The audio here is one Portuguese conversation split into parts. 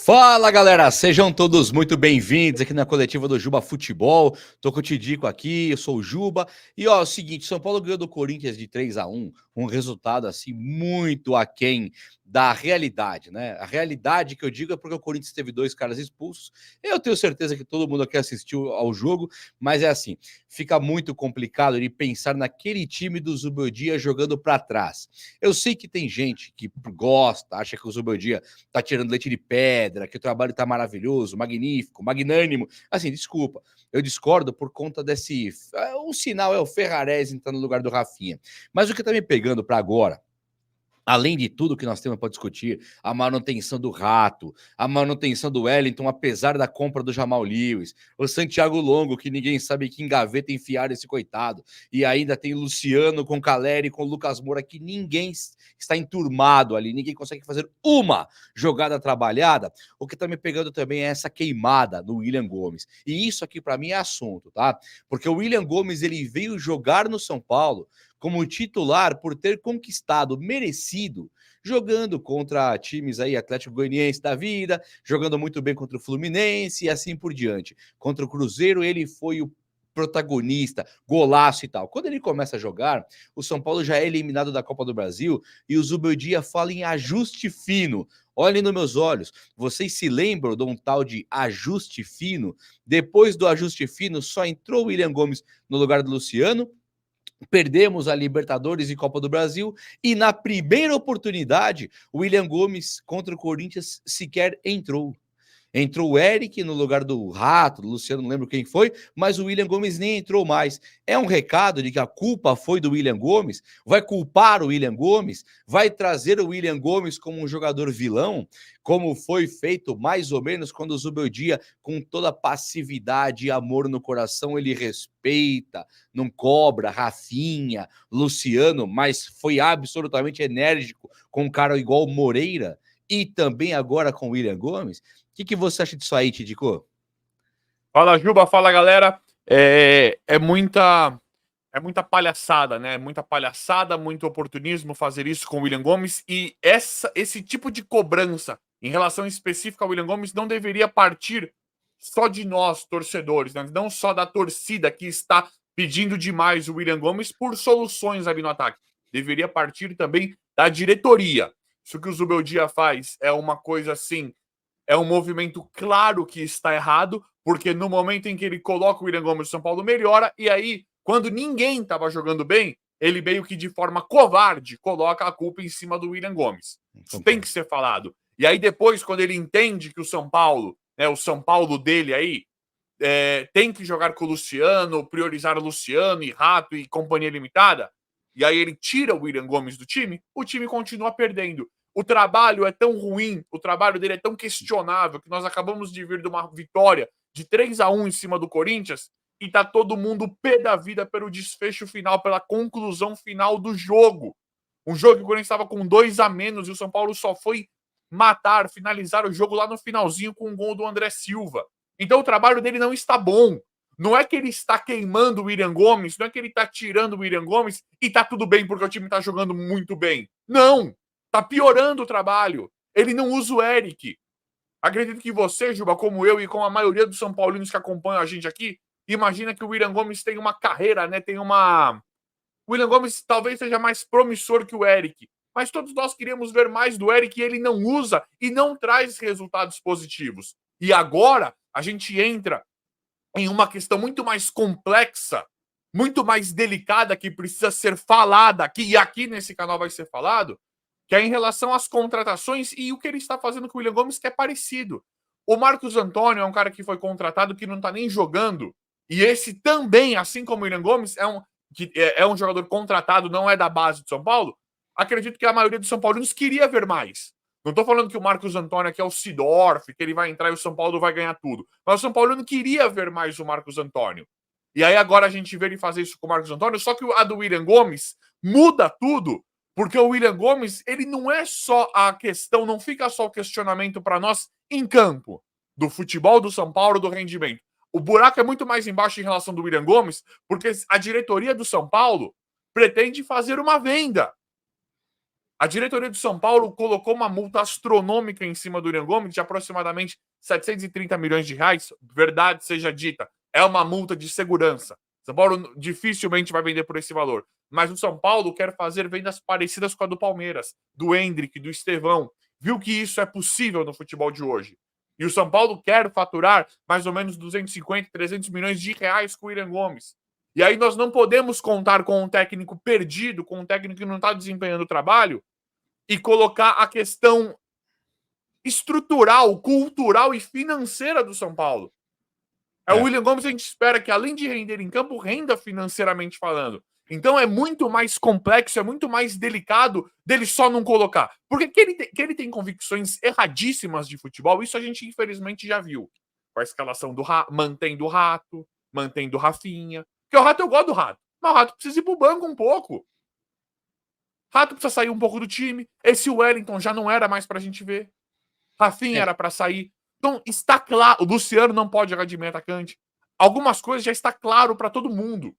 Fala galera, sejam todos muito bem-vindos aqui na coletiva do Juba Futebol. Tô com o Tidico aqui, eu sou o Juba. E ó, é o seguinte, São Paulo ganhou do Corinthians de 3-1, um resultado assim muito aquém da realidade, né? A realidade que eu digo é porque o Corinthians teve 2 caras expulsos. Eu tenho certeza que todo mundo aqui assistiu ao jogo, mas é assim, fica muito complicado de pensar naquele time do Zubeldia jogando para trás. Eu sei que tem gente que gosta, acha que o Zubeldia tá tirando leite de pedra, que o trabalho tá maravilhoso, magnífico, magnânimo. Assim, desculpa, eu discordo por conta desse. O sinal é o Ferrarese entrando no lugar do Rafinha. Mas o que tá me pegando para agora, além de tudo que nós temos para discutir, a manutenção do Rato, a manutenção do Wellington, apesar da compra do Jamal Lewis, o Santiago Longo, que ninguém sabe que engaveta enfiar esse coitado, e ainda tem Luciano com Caleri, com Lucas Moura, que ninguém está enturmado ali, ninguém consegue fazer uma jogada trabalhada. O que está me pegando também é essa queimada no William Gomes. E isso aqui para mim é assunto, tá? Porque o William Gomes ele veio jogar no São Paulo como titular por ter conquistado, merecido, jogando contra times aí, Atlético Goianiense da vida, jogando muito bem contra o Fluminense e assim por diante. Contra o Cruzeiro, ele foi o protagonista, golaço e tal. Quando ele começa a jogar, o São Paulo já é eliminado da Copa do Brasil e o Zubeldia fala em ajuste fino. Olhem nos meus olhos, vocês se lembram de um tal de ajuste fino? Depois do ajuste fino, só entrou o William Gomes no lugar do Luciano. Perdemos a Libertadores e Copa do Brasil e na primeira oportunidade o William Gomes contra o Corinthians sequer entrou. Entrou o Eric no lugar do Rato, do Luciano, não lembro quem foi, mas o William Gomes nem entrou mais. É um recado de que a culpa foi do William Gomes? Vai culpar o William Gomes? Vai trazer o William Gomes como um jogador vilão? Como foi feito mais ou menos quando o Zubeldia, com toda passividade e amor no coração, ele respeita, não cobra, Rafinha, Luciano, mas foi absolutamente enérgico com um cara igual o Moreira e também agora com o William Gomes? Que você acha disso aí, Tidico? Fala, Juba, fala, galera. É muita palhaçada, né? Muita palhaçada, muito oportunismo fazer isso com o William Gomes. E esse tipo de cobrança em relação específica ao William Gomes não deveria partir só de nós, torcedores, né? Não só da torcida que está pedindo demais o William Gomes por soluções ali no ataque. Deveria partir também da diretoria. Isso que o Zubeldia faz é uma coisa assim, é um movimento claro que está errado, porque no momento em que ele coloca o William Gomes, o São Paulo melhora, e aí, quando ninguém estava jogando bem, ele meio que de forma covarde coloca a culpa em cima do William Gomes. Isso tem que ser falado. E aí depois, quando ele entende que o São Paulo, né, o São Paulo dele aí, tem que jogar com o Luciano, priorizar o Luciano e Rato e companhia limitada, e aí ele tira o William Gomes do time, o time continua perdendo. O trabalho é tão ruim, o trabalho dele é tão questionável, que nós acabamos de vir de uma vitória de 3-1 em cima do Corinthians, e tá todo mundo pé da vida pelo desfecho final, pela conclusão final do jogo. Um jogo que o Corinthians estava com 2 a menos e o São Paulo só foi matar, finalizar o jogo lá no finalzinho com um gol do André Silva. Então o trabalho dele não está bom. Não é que ele está queimando o William Gomes, não é que ele está tirando o William Gomes e tá tudo bem porque o time está jogando muito bem. Não! Tá piorando o trabalho. Ele não usa o Eric. Acredito que você, Juba, como eu e como a maioria dos São Paulinos que acompanham a gente aqui, imagina que o William Gomes tem uma carreira, né? O William Gomes talvez seja mais promissor que o Eric. Mas todos nós queríamos ver mais do Eric e ele não usa e não traz resultados positivos. E agora a gente entra em uma questão muito mais complexa, muito mais delicada, que precisa ser falada aqui, e aqui nesse canal vai ser falado, que é em relação às contratações e o que ele está fazendo com o William Gomes, que é parecido. O Marcos Antônio é um cara que foi contratado que não está nem jogando. E esse também, assim como o William Gomes, é um jogador contratado, não é da base de São Paulo. Acredito que a maioria dos São Paulinos queria ver mais. Não estou falando que o Marcos Antônio aqui é o Sidorf, que ele vai entrar e o São Paulo vai ganhar tudo. Mas o São Paulo não queria ver mais o Marcos Antônio. E aí agora a gente vê ele fazer isso com o Marcos Antônio, só que a do William Gomes muda tudo, porque o William Gomes, ele não é só a questão, não fica só o questionamento para nós em campo, do futebol do São Paulo, do rendimento. O buraco é muito mais embaixo em relação do William Gomes, porque a diretoria do São Paulo pretende fazer uma venda. A diretoria do São Paulo colocou uma multa astronômica em cima do William Gomes de aproximadamente 730 milhões de reais. Verdade seja dita, é uma multa de segurança. São Paulo dificilmente vai vender por esse valor. Mas o São Paulo quer fazer vendas parecidas com a do Palmeiras, do Endrick, do Estevão. Viu que isso é possível no futebol de hoje. E o São Paulo quer faturar mais ou menos 250, 300 milhões de reais com o William Gomes. E aí nós não podemos contar com um técnico perdido, com um técnico que não está desempenhando o trabalho, e colocar a questão estrutural, cultural e financeira do São Paulo. O William Gomes, a gente espera que, além de render em campo, renda financeiramente falando. Então é muito mais complexo, é muito mais delicado dele só não colocar. Porque que ele tem convicções erradíssimas de futebol, isso a gente infelizmente já viu. Com a escalação do mantendo o Rato, mantendo o Rafinha. Porque o Rato, eu gosto do Rato. Mas o Rato precisa ir pro banco um pouco. Rato precisa sair um pouco do time. Esse Wellington já não era mais pra gente ver. Rafinha era pra sair. Então está claro. O Luciano não pode jogar de meio atacante. Algumas coisas já está claro pra todo mundo.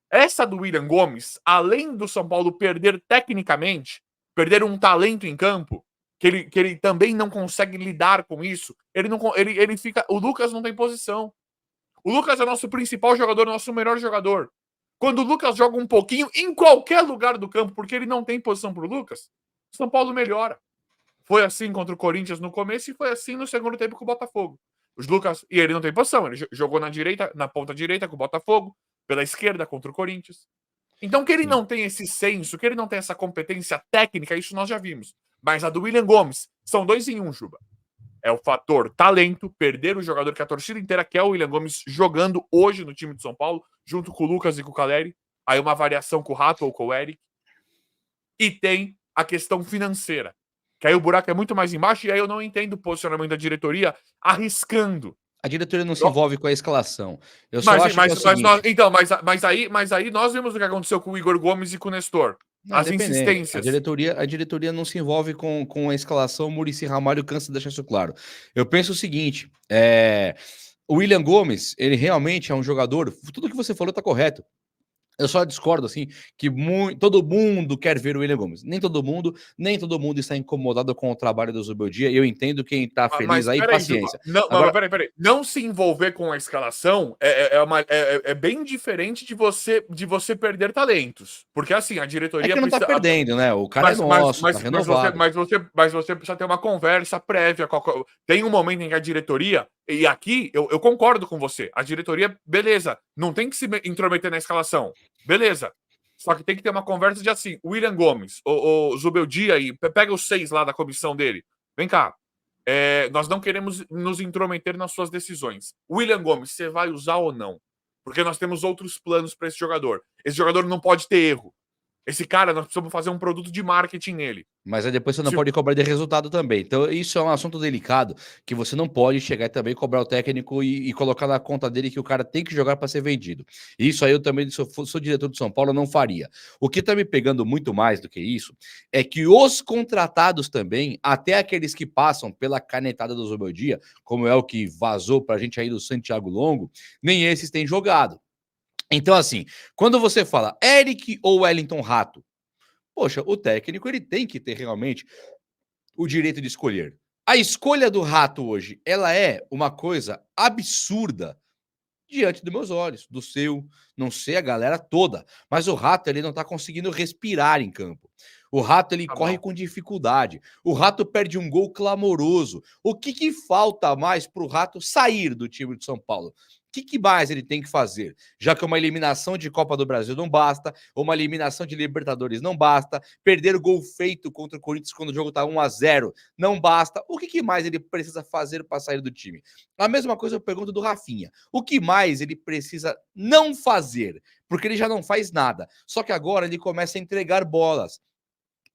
Essa do William Gomes, além do São Paulo perder tecnicamente, perder um talento em campo, que ele também não consegue lidar com isso, ele fica. O Lucas não tem posição. O Lucas é nosso principal jogador, nosso melhor jogador. Quando o Lucas joga um pouquinho em qualquer lugar do campo, porque ele não tem posição para o Lucas, o São Paulo melhora. Foi assim contra o Corinthians no começo e foi assim no segundo tempo com o Botafogo. Os Lucas, e ele não tem posição, ele jogou na direita, na ponta direita com o Botafogo, pela esquerda contra o Corinthians. Então que ele não tem esse senso, que ele não tem essa competência técnica, isso nós já vimos. Mas a do William Gomes, são 2 em 1, Juba. É o fator talento, perder o jogador que a torcida inteira quer, o William Gomes jogando hoje no time de São Paulo, junto com o Lucas e com o Caleri. Aí uma variação com o Rato ou com o Eric. E tem a questão financeira, que aí o buraco é muito mais embaixo, e aí eu não entendo o posicionamento da diretoria arriscando. A diretoria não se envolve com a escalação. Eu só Mas, acho que é o seguinte... então, mas aí nós vimos o que aconteceu com o Igor Gomes e com o Nestor. Não, As insistências. A diretoria não se envolve com a escalação. O Muricy Ramalho cansa de deixar isso claro. Eu penso o seguinte: o William Gomes, ele realmente é um jogador. Tudo que você falou tá correto. Eu só discordo, assim, que todo mundo quer ver o William Gomes. Nem todo mundo está incomodado com o trabalho do Zubeldia. E eu entendo quem está feliz aí, paciência. Não, agora, peraí. Não se envolver com a escalação é bem diferente de você perder talentos. Porque, assim, a diretoria... É que não tá perdendo, né? O cara é nosso, tá renovado. Mas você precisa ter uma conversa prévia. Tem um momento em que a diretoria... E aqui, eu concordo com você. A diretoria, beleza, não tem que se intrometer na escalação. Beleza. Só que tem que ter uma conversa de assim, William Gomes, o Zubeldia aí, pega os 6 lá da comissão dele. Vem cá. Nós não queremos nos intrometer nas suas decisões. William Gomes, você vai usar ou não? Porque nós temos outros planos para esse jogador. Esse jogador não pode ter erro. Esse cara, nós precisamos fazer um produto de marketing nele. Mas aí depois você não pode cobrar de resultado também. Então, isso é um assunto delicado, que você não pode chegar e também cobrar o técnico e colocar na conta dele que o cara tem que jogar para ser vendido. Isso aí eu também, se eu sou diretor do São Paulo, eu não faria. O que tá me pegando muito mais do que isso é que os contratados também, até aqueles que passam pela canetada do Zubeldia, como é o que vazou pra gente aí do Santiago Longo, nem esses têm jogado. Então, assim, quando você fala Eric ou Wellington Rato, poxa, o técnico ele tem que ter realmente o direito de escolher. A escolha do Rato hoje, ela é uma coisa absurda diante dos meus olhos, do seu, não sei a galera toda, mas o Rato ele não tá conseguindo respirar em campo. O Rato ele corre com dificuldade. O Rato perde um gol clamoroso. O que falta mais para o Rato sair do time de São Paulo? O que mais ele tem que fazer? Já que uma eliminação de Copa do Brasil não basta, uma eliminação de Libertadores não basta, perder o gol feito contra o Corinthians quando o jogo tá 1-0 não basta. O que mais ele precisa fazer para sair do time? A mesma coisa eu pergunto do Rafinha. O que mais ele precisa não fazer? Porque ele já não faz nada. Só que agora ele começa a entregar bolas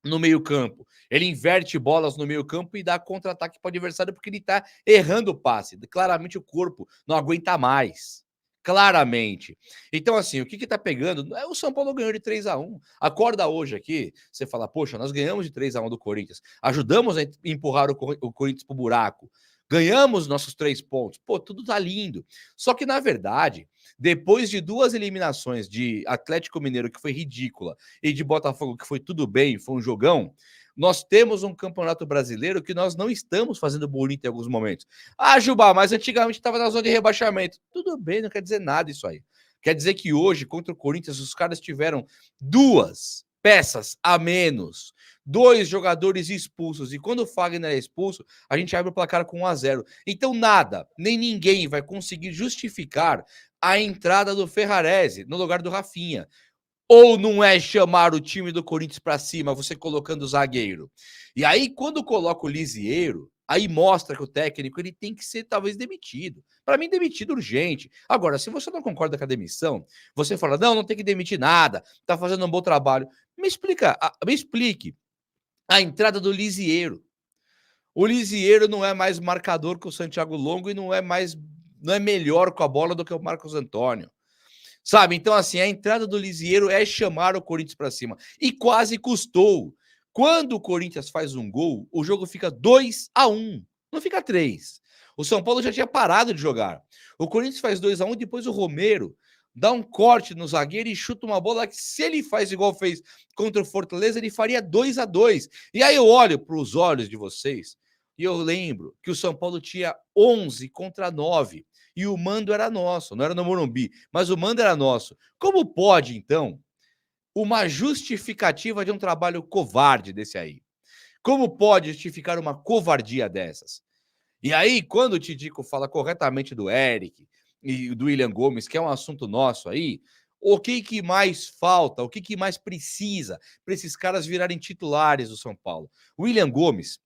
no meio-campo. Ele inverte bolas no meio-campo e dá contra-ataque para o adversário porque ele tá errando o passe. Claramente o corpo não aguenta mais. Claramente. Então, assim, o que tá pegando? O São Paulo ganhou de 3-1. Acorda hoje aqui, você fala, poxa, nós ganhamos de 3-1 do Corinthians. Ajudamos a empurrar o Corinthians pro buraco. Ganhamos nossos 3 pontos. Pô, tudo tá lindo. Só que, na verdade, depois de 2 eliminações de Atlético Mineiro, que foi ridícula, e de Botafogo, que foi tudo bem, foi um jogão, Nós temos um campeonato brasileiro que nós não estamos fazendo bonito em alguns momentos. Ah, Jubá, mas antigamente estava na zona de rebaixamento. Tudo bem, não quer dizer nada isso aí. Quer dizer que hoje, contra o Corinthians, os caras tiveram 2 peças a menos, 2 jogadores expulsos. E quando o Fagner é expulso, a gente abre o placar com 1-0. Então nada, nem ninguém vai conseguir justificar a entrada do Ferrarese no lugar do Rafinha. Ou não é chamar o time do Corinthians para cima, você colocando o zagueiro? E aí, quando coloca o Lisieiro, aí mostra que o técnico ele tem que ser talvez demitido. Para mim, demitido urgente. Agora, se você não concorda com a demissão, você fala: não, não tem que demitir nada, tá fazendo um bom trabalho. Me explique a entrada do Lisieiro. O Lisieiro não é mais marcador que o Santiago Longo e não é melhor com a bola do que o Marcos Antônio. Sabe? Então, assim, a entrada do Lisieiro é chamar o Corinthians para cima. E quase custou. Quando o Corinthians faz um gol, o jogo fica 2-1, não fica 3. O São Paulo já tinha parado de jogar. O Corinthians faz 2-1, depois o Romero dá um corte no zagueiro e chuta uma bola que, se ele faz igual fez contra o Fortaleza, ele faria 2-2. E aí eu olho para os olhos de vocês e eu lembro que o São Paulo tinha 11 contra 9 e o mando era nosso, não era no Morumbi, mas o mando era nosso. Como pode, então, uma justificativa de um trabalho covarde desse aí? Como pode justificar uma covardia dessas? E aí, quando o Tidico fala corretamente do Eric e do William Gomes, que é um assunto nosso aí, o que mais falta, o que mais precisa para esses caras virarem titulares do São Paulo? O William Gomes,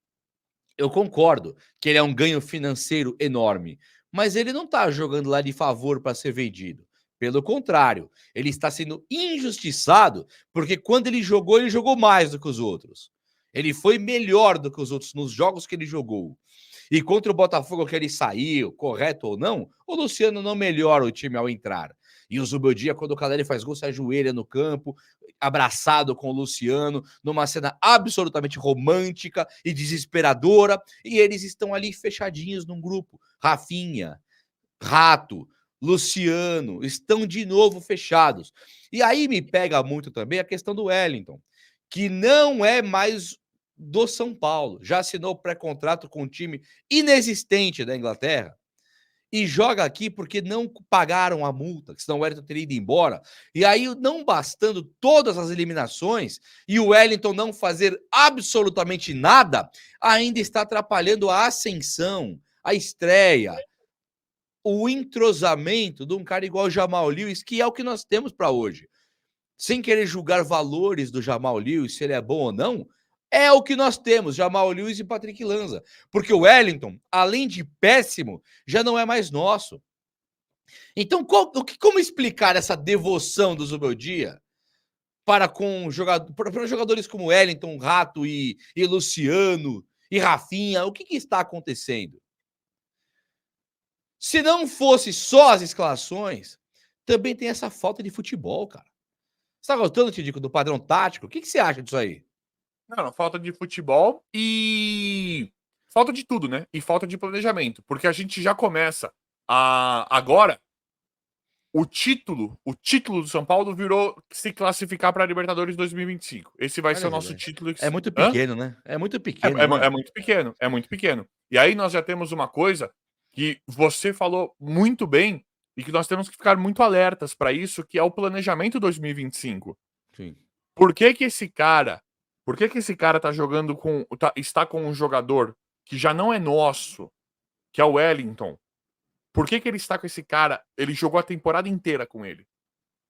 eu concordo que ele é um ganho financeiro enorme, mas ele não está jogando lá de favor para ser vendido. Pelo contrário, ele está sendo injustiçado, porque quando ele jogou mais do que os outros. Ele foi melhor do que os outros nos jogos que ele jogou. E contra o Botafogo, que ele saiu, correto ou não, o Luciano não melhora o time ao entrar. E o Zubeldia, quando o Caleri faz gol, se ajoelha no campo, abraçado com o Luciano, numa cena absolutamente romântica e desesperadora, e eles estão ali fechadinhos num grupo. Rafinha, Rato, Luciano, estão de novo fechados. E aí me pega muito também a questão do Wellington, que não é mais do São Paulo, já assinou pré-contrato com um time inexistente da Inglaterra, e joga aqui porque não pagaram a multa, que senão o Wellington teria ido embora. E aí, não bastando todas as eliminações e o Wellington não fazer absolutamente nada, ainda está atrapalhando a ascensão, a estreia, o entrosamento de um cara igual o Jamal Lewis, que é o que nós temos para hoje. Sem querer julgar valores do Jamal Lewis, se ele é bom ou não, é o que nós temos, Jamal Lewis e Patrick Lanza. Porque o Wellington, além de péssimo, já não é mais nosso. Então, como explicar essa devoção do Zubeldia para jogadores como Wellington, Rato e Luciano e Rafinha? O que está acontecendo? Se não fosse só as escalações, também tem essa falta de futebol, cara. Você tá gostando, Tidico, do padrão tático? O que você acha disso aí? Não, falta de futebol e falta de tudo, né? E falta de planejamento, porque a gente já começa a agora o título do São Paulo virou se classificar para a Libertadores 2025. Esse vai ser Olha, o nosso velho. título. É muito Hã? pequeno, né? É muito É, pequeno, é, não é é? muito pequeno, é muito pequeno. E aí nós já temos uma coisa que você falou muito bem e que nós temos que ficar muito alertas para isso, que é o planejamento 2025. Sim. Por que que esse cara tá jogando está com um jogador que já não é nosso, que é o Wellington? Por que que ele está com esse cara? Ele jogou a temporada inteira com ele.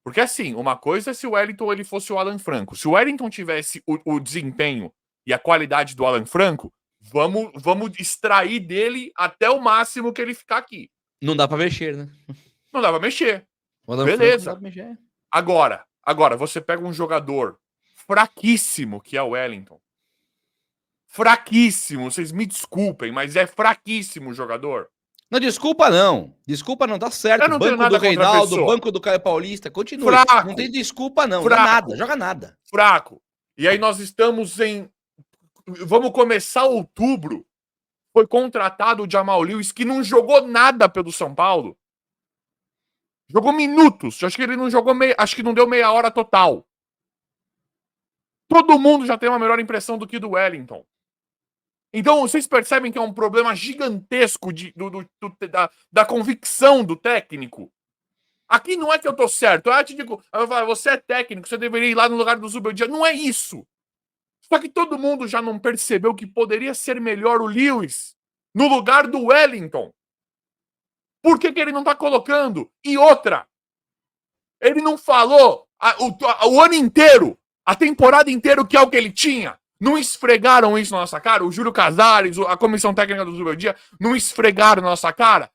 Porque assim, uma coisa é se o Wellington ele fosse o Alan Franco. Se o Wellington tivesse o desempenho e a qualidade do Alan Franco, vamos extrair dele até o máximo que ele ficar aqui. Não dá pra mexer, né? Não dá pra mexer. O Alan Franco não dá Beleza. pra mexer. Agora, você pega um jogador fraquíssimo, que é o Wellington. Fraquíssimo, vocês me desculpem, mas é fraquíssimo o jogador. Não, desculpa não. Desculpa não, tá certo. Eu não tenho Banco do nada contra a Reinaldo, pessoa. banco do Caio Paulista, continue. Não tem Fraco, desculpa não, não é fraco, nada, joga nada. fraco. E aí nós estamos em... Vamos começar outubro. Foi contratado o Jamal Lewis, que não jogou nada pelo São Paulo. Jogou minutos. Acho que ele não jogou acho que não deu meia hora total. Todo mundo já tem uma melhor impressão do que do Wellington. Então, vocês percebem que é um problema gigantesco da convicção do técnico? Aqui não é que eu tô certo. Eu te digo, você é técnico, você deveria ir lá no lugar do Zubeldia. Não é isso. Só que todo mundo já não percebeu que poderia ser melhor o Lewis no lugar do Wellington. Por que ele não tá colocando? E outra, ele não falou o ano inteiro, a temporada inteira, o que é o que ele tinha. Não esfregaram isso na nossa cara? O Júlio Casares, a comissão técnica do Zubeldia, não esfregaram na nossa cara?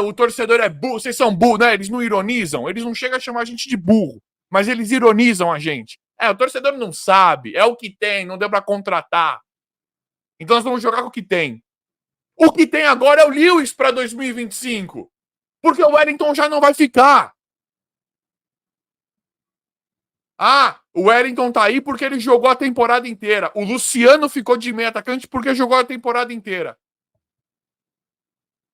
O torcedor é burro, vocês são burros, né? Eles não ironizam, eles não chegam a chamar a gente de burro, mas eles ironizam a gente. O torcedor não sabe, é o que tem, não deu pra contratar. Então nós vamos jogar com o que tem. O que tem agora é o Lewis pra 2025, porque o Wellington já não vai ficar. O Wellington tá aí porque ele jogou a temporada inteira. O Luciano ficou de meio atacante porque jogou a temporada inteira.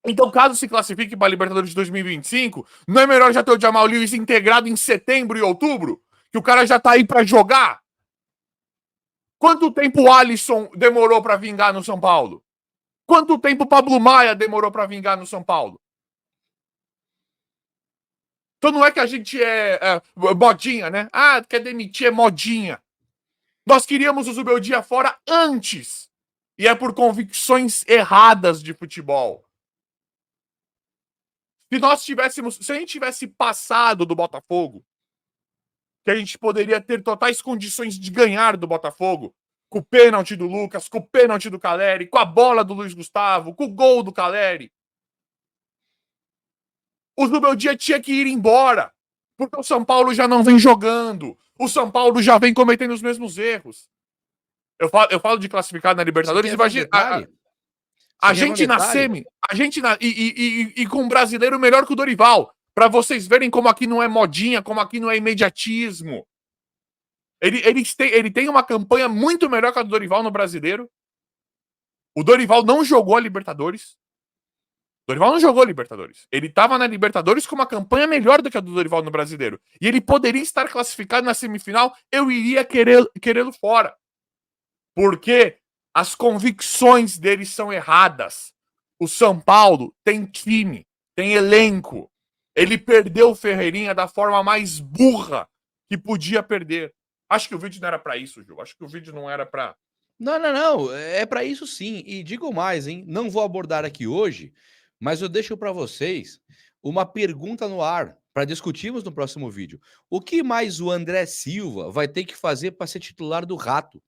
Então, caso se classifique para a Libertadores de 2025, não é melhor já ter o Jamal Lewis integrado em setembro e outubro? Que o cara já tá aí para jogar? Quanto tempo o Alisson demorou para vingar no São Paulo? Quanto tempo o Pablo Maia demorou para vingar no São Paulo? Então não é que a gente é modinha, né? Quer demitir, é modinha. Nós queríamos o Zubeldia fora antes. E é por convicções erradas de futebol. Se a gente tivesse passado do Botafogo, que a gente poderia ter totais condições de ganhar do Botafogo, com o pênalti do Lucas, com o pênalti do Caleri, com a bola do Luiz Gustavo, com o gol do Caleri. O Zubeldia tinha que ir embora, porque o São Paulo já não vem jogando. O São Paulo já vem cometendo os mesmos erros. Eu falo de classificar na Libertadores, imagina. A gente na semi, e com um brasileiro melhor que o Dorival. Pra vocês verem como aqui não é modinha, como aqui não é imediatismo. Ele tem uma campanha muito melhor que a do Dorival no brasileiro. O Dorival não jogou a Libertadores. Ele tava na Libertadores com uma campanha melhor do que a do Dorival no brasileiro. E ele poderia estar classificado na semifinal. Eu iria querê-lo fora. Porque as convicções deles são erradas. O São Paulo tem time, tem elenco. Ele perdeu o Ferreirinha da forma mais burra que podia perder. Acho que o vídeo não era pra isso, Ju. Acho que o vídeo não era pra... Não. É pra isso sim. E digo mais, hein? Não vou abordar aqui hoje, mas eu deixo pra vocês uma pergunta no ar para discutirmos no próximo vídeo. O que mais o André Silva vai ter que fazer para ser titular do Rato?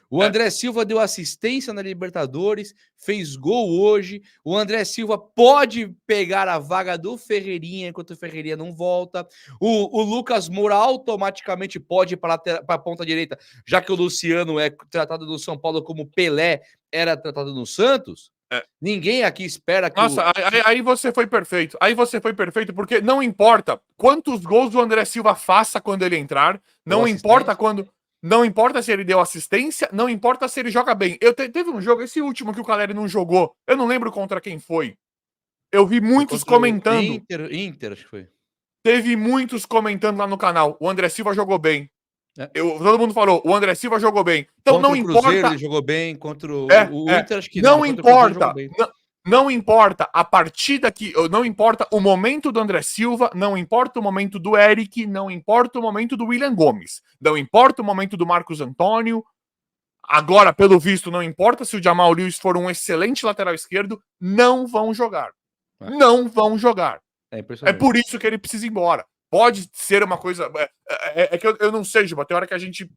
O André Silva deu assistência na Libertadores, fez gol hoje. O André Silva pode pegar a vaga do Ferreirinha enquanto o Ferreirinha não volta. O Lucas Moura automaticamente pode ir para a ponta direita, já que o Luciano é tratado no São Paulo como Pelé era tratado no Santos. Ninguém aqui espera que aí você foi perfeito. Aí você foi perfeito, porque não importa quantos gols o André Silva faça quando ele entrar, não importa quando... Não importa se ele deu assistência, não importa se ele joga bem. Teve um jogo, esse último que o Caleri não jogou, eu não lembro contra quem foi. Eu vi muitos comentando. Inter, acho que foi. Teve muitos comentando lá no canal. O André Silva jogou bem. Todo mundo falou, o André Silva jogou bem. Então contra não importa. Cruzeiro, ele jogou bem, contra o Inter, acho que não importa. Não importa a partida que. Não importa o momento do André Silva, não importa o momento do Eric, não importa o momento do William Gomes, não importa o momento do Marcos Antônio. Agora, pelo visto, não importa se o Jamal Lewis for um excelente lateral esquerdo, não vão jogar. Não vão jogar. É por isso que ele precisa ir embora. Pode ser uma coisa. É que eu não sei, Juba. Tem hora que a gente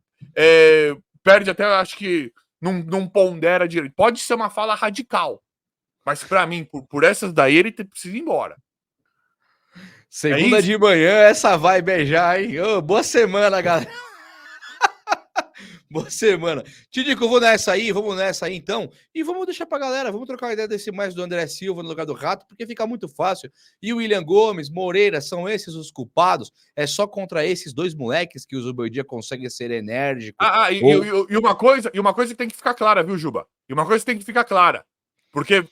perde até, acho que não pondera direito. Pode ser uma fala radical. Mas pra mim, por essas daí, ele precisa ir embora. Segunda de manhã, essa vai beijar, hein? Boa semana, galera. Boa semana. Tidico, vamos nessa aí então. E vamos deixar pra galera, vamos trocar uma ideia desse mais do André Silva no lugar do Rato, porque fica muito fácil. E o William Gomes, Moreira, são esses os culpados. É só contra esses dois moleques que o Zubeldia consegue ser enérgico. E uma coisa que tem que ficar clara, viu, Juba? E uma coisa que tem que ficar clara. Porque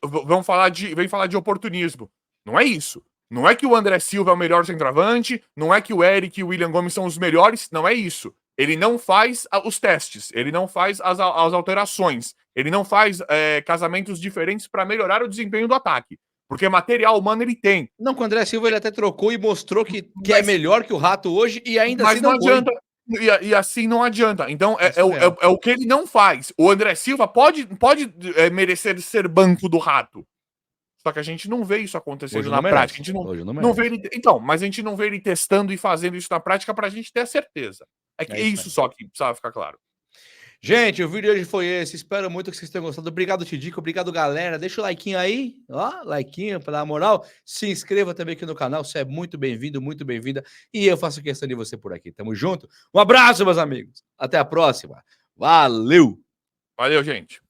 vem falar de oportunismo. Não é isso. Não é que o André Silva é o melhor centroavante, não é que o Eric e o William Gomes são os melhores, não é isso. Ele não faz os testes, ele não faz as alterações, ele não faz casamentos diferentes para melhorar o desempenho do ataque. Porque material humano ele tem. Não, com o André Silva ele até trocou e mostrou que é Mas- melhor que o Rato hoje e ainda Mas assim não não foi. adianta. E assim não adianta. Então, É surreal. é o que ele não faz. O André Silva pode merecer ser banco do Rato. Só que a gente não vê isso acontecendo Hoje na não merece. prática. A gente Hoje não não vê merece. ele. Então, mas a gente não vê ele testando e fazendo isso na prática pra gente ter a certeza. É É isso isso aí. só que precisava ficar claro. Gente, o vídeo de hoje foi esse. Espero muito que vocês tenham gostado. Obrigado, Tidico. Obrigado, galera. Deixa o likeinho aí, ó, likeinho para dar moral. Se inscreva também aqui no canal. Você é muito bem-vindo, muito bem-vinda. E eu faço questão de você por aqui. Tamo junto. Um abraço, meus amigos. Até a próxima. Valeu! Valeu, gente.